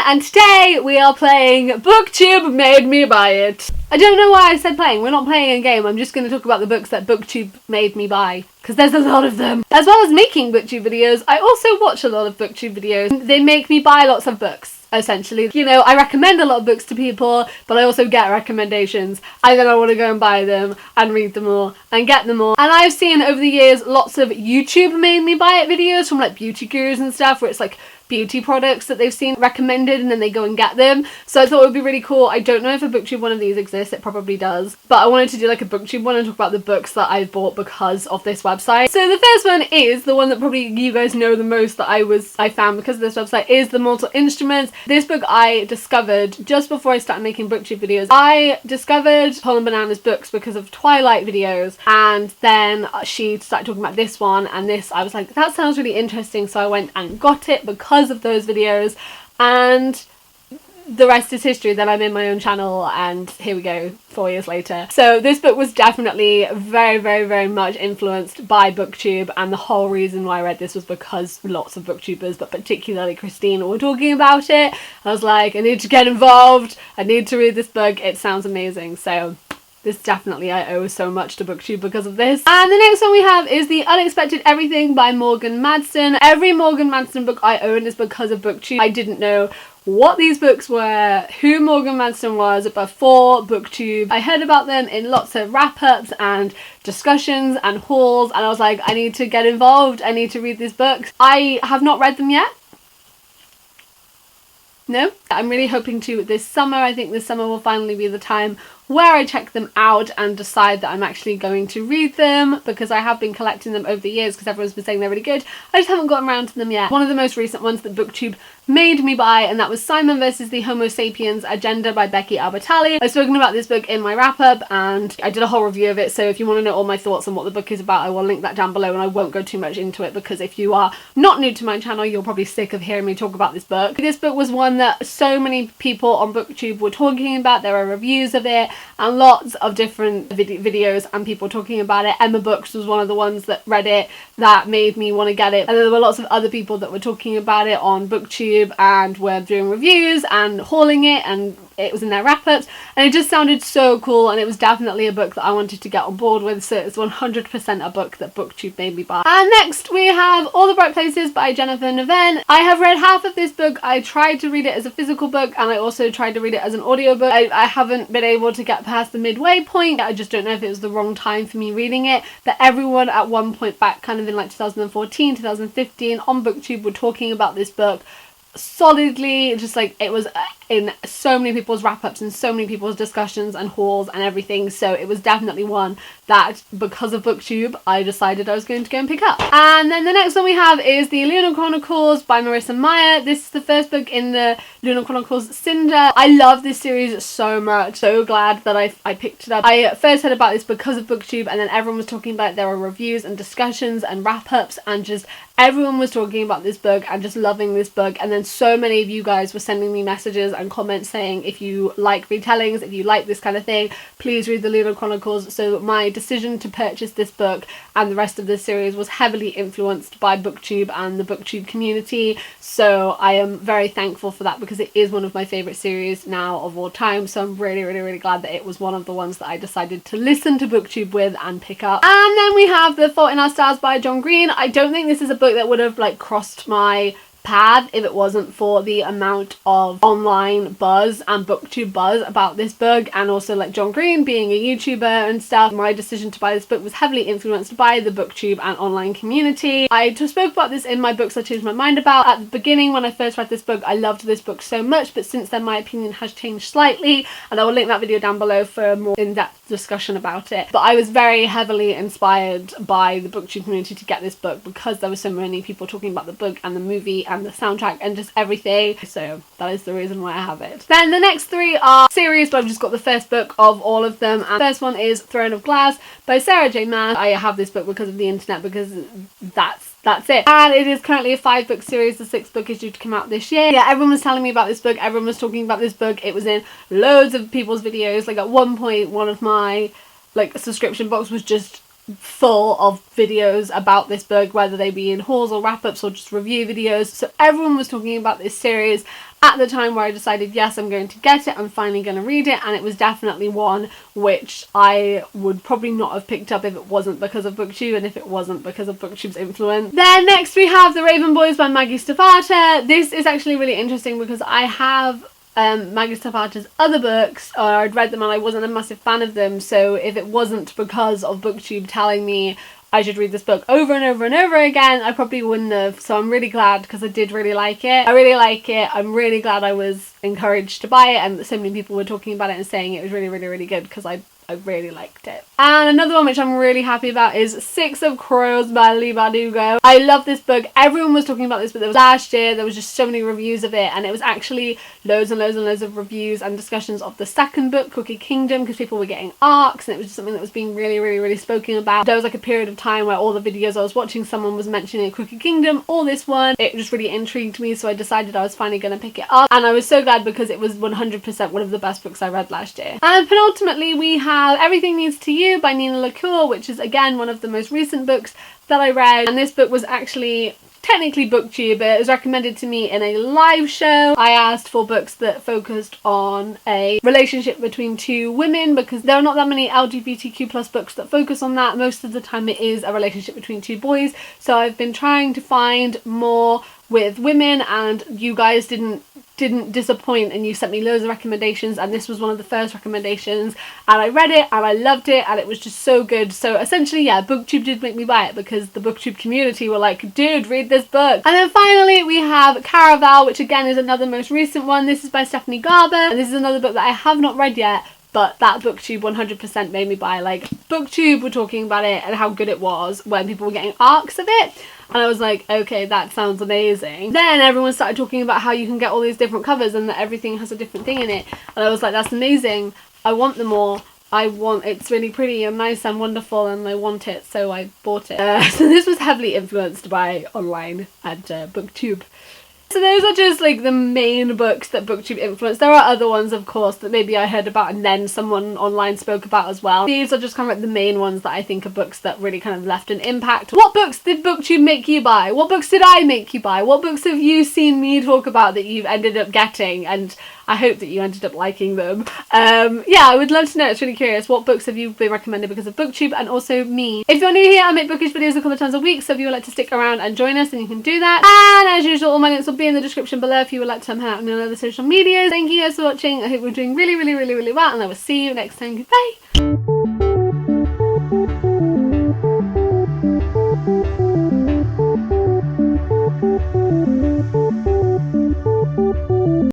and today we are playing Booktube Made Me Buy It. I don't know why I said playing, we're not playing a game, I'm just going to talk about the books that Booktube made me buy, because there's a lot of them. As well as making Booktube videos, I also watch a lot of Booktube videos. They make me buy lots of books, essentially. You know, I recommend a lot of books to people, but I also get recommendations, and then I want to go and buy them, and read them all, and get them all. And I've seen over the years lots of YouTube made me buy it videos from like beauty gurus and stuff, where it's like beauty products that they've seen recommended and then they go and get them. So I thought it would be really cool. I don't know if a Booktube one of these exists, it probably does, but I wanted to do like a Booktube one and talk about the books that I bought because of this website. So the first one is the one that probably you guys know the most that I found because of this website, is The Mortal Instruments. This book I discovered just before I started making Booktube videos. I discovered Paul and Banana's books because of Twilight videos, and then she started talking about this one, and this I was like, that sounds really interesting, so I went and got it because of those videos, and the rest is history. Then I'm in my own channel, and here we go, 4 years later. So this book was definitely very much influenced by Booktube, and the whole reason why I read this was because lots of Booktubers, but particularly Christine, were talking about it. I was like, I need to get involved, I need to read this book, it sounds amazing. So this definitely, I owe so much to Booktube because of this. And the next one we have is The Unexpected Everything by Morgan Madsen. Every Morgan Madsen book I own is because of Booktube. I didn't know what these books were, who Morgan Madsen was before Booktube. I heard about them in lots of wrap-ups and discussions and hauls, and I was like, I need to get involved, I need to read these books. I have not read them yet. No, I'm really hoping to this summer. I think this summer will finally be the time where I check them out and decide that I'm actually going to read them, because I have been collecting them over the years because everyone's been saying they're really good. I just haven't gotten around to them yet. One of the most recent ones that Booktube made me buy, and that was Simon vs. the Homo Sapiens Agenda by Becky Albertalli. I've spoken about this book in my wrap-up, and I did a whole review of it, so if you want to know all my thoughts on what the book is about, I will link that down below, and I won't go too much into it, because if you are not new to my channel, you're probably sick of hearing me talk about this book. This book was one that so many people on Booktube were talking about. There are reviews of it, and lots of different videos and people talking about it. Emma Books was one of the ones that read it that made me want to get it, and there were lots of other people that were talking about it on Booktube and were doing reviews and hauling it, and it was in their wrap-ups, and it just sounded so cool, and it was definitely a book that I wanted to get on board with, so it's 100% a book that Booktube made me buy. And next we have All the Bright Places by Jennifer Neven. I have read half of this book. I tried to read it as a physical book, and I also tried to read it as an audiobook. I haven't been able to get past the midway point. I just don't know if it was the wrong time for me reading it, but everyone at one point back kind of in like 2014, 2015 on Booktube were talking about this book solidly, just like it was in so many people's wrap-ups and so many people's discussions and hauls and everything, so it was definitely one that because of Booktube I decided I was going to go and pick up. And then the next one we have is The Lunar Chronicles by Marissa Meyer. This is the first book in the Lunar Chronicles Cinder. I love this series so much, so glad that I picked it up. I first heard about this because of Booktube, and then everyone was talking about it. There were reviews and discussions and wrap-ups, and just everyone was talking about this book and just loving this book. And then so many of you guys were sending me messages and comments saying, if you like retellings, if you like this kind of thing, please read the Lunar Chronicles. So my decision to purchase this book and the rest of this series was heavily influenced by Booktube and the Booktube community, so I am very thankful for that, because it is one of my favourite series now of all time. So I'm really glad that it was one of the ones that I decided to listen to Booktube with and pick up. And then we have The Fault in Our Stars by John Green. I don't think this is a book that would have like crossed my path if it wasn't for the amount of online buzz and Booktube buzz about this book, and also like John Green being a YouTuber and stuff. My decision to buy this book was heavily influenced by the Booktube and online community. I just spoke about this in my Books I Changed My Mind About. At the beginning, when I first read this book, I loved this book so much, but since then my opinion has changed slightly, and I will link that video down below for a more in-depth discussion about it. But I was very heavily inspired by the Booktube community to get this book, because there were so many people talking about the book and the movie and the soundtrack and just everything, so that is the reason why I have it. Then the next three are series, but I've just got the first book of all of them, and the first one is Throne of Glass by Sarah J. Maas. I have this book because of the internet, because that's it, and it is currently a 5-book series. The 6th book is due to come out this year. Yeah, everyone was telling me about this book, everyone was talking about this book, it was in loads of people's videos. Like at one point, one of my like subscription box was just full of videos about this book, whether they be in hauls or wrap-ups or just review videos. So everyone was talking about this series at the time where I decided, yes, I'm going to get it, I'm finally going to read it, and it was definitely one which I would probably not have picked up if it wasn't because of Booktube, and if it wasn't because of Booktube's influence. Then next we have The Raven Boys by Maggie Stafata. This is actually really interesting because I have Maggie Stafata's other books, or I'd read them and I wasn't a massive fan of them, so if it wasn't because of Booktube telling me I should read this book over and over and over again, I probably wouldn't have. So I'm really glad, because I did really like it. I really like it. I'm really glad I was encouraged to buy it, and so many people were talking about it and saying it was really, really, really good, because I really liked it. And another one which I'm really happy about is Six of Crows by Leigh Bardugo. I love this book. Everyone was talking about this book. There was last year, there was just so many reviews of it, and it was actually loads and loads and loads of reviews and discussions of the second book, Cookie Kingdom, because people were getting arcs, and it was just something that was being really, really, really spoken about. There was like a period of time where all the videos I was watching, someone was mentioning Cookie Kingdom or this one. It just really intrigued me, so I decided I was finally going to pick it up, and I was so glad because it was 100% one of the best books I read last year. And penultimately we have Everything Needs to You by Nina LaCour, which is again one of the most recent books that I read, and this book was actually technically Booktube, but it was recommended to me in a live show. I asked for books that focused on a relationship between two women, because there are not that many LGBTQ plus books that focus on that. Most of the time it is a relationship between two boys, so I've been trying to find more with women, and you guys didn't disappoint, and you sent me loads of recommendations, and this was one of the first recommendations, and I read it and I loved it, and it was just so good. So essentially, yeah, Booktube did make me buy it, because the Booktube community were like, dude, read this book. And then finally we have Caraval, which again is another most recent one. This is by Stephanie Garber, and this is another book that I have not read yet, but that Booktube 100% made me buy. Like, Booktube were talking about it and how good it was when people were getting arcs of it, and I was like, okay, that sounds amazing. Then everyone started talking about how you can get all these different covers and that everything has a different thing in it, and I was like, that's amazing, I want them all. It's really pretty and nice and wonderful, and I want it, so I bought it. So this was heavily influenced by online and Booktube. So those are just like the main books that Booktube influenced. There are other ones, of course, that maybe I heard about and then someone online spoke about as well. These are just kind of like the main ones that I think are books that really kind of left an impact. What books did Booktube make you buy? What books did I make you buy? What books have you seen me talk about that you've ended up getting? And I hope that you ended up liking them. Yeah, I would love to know. It's really curious. What books have you been recommended because of Booktube, and also me? If you're new here, I make bookish videos a couple of times a week, so if you would like to stick around and join us, then you can do that. And as usual, all my links will be in the description below if you would like to hang out on other social medias. Thank you guys for watching. I hope we're doing really, really, really, really well, and I will see you next time. Goodbye.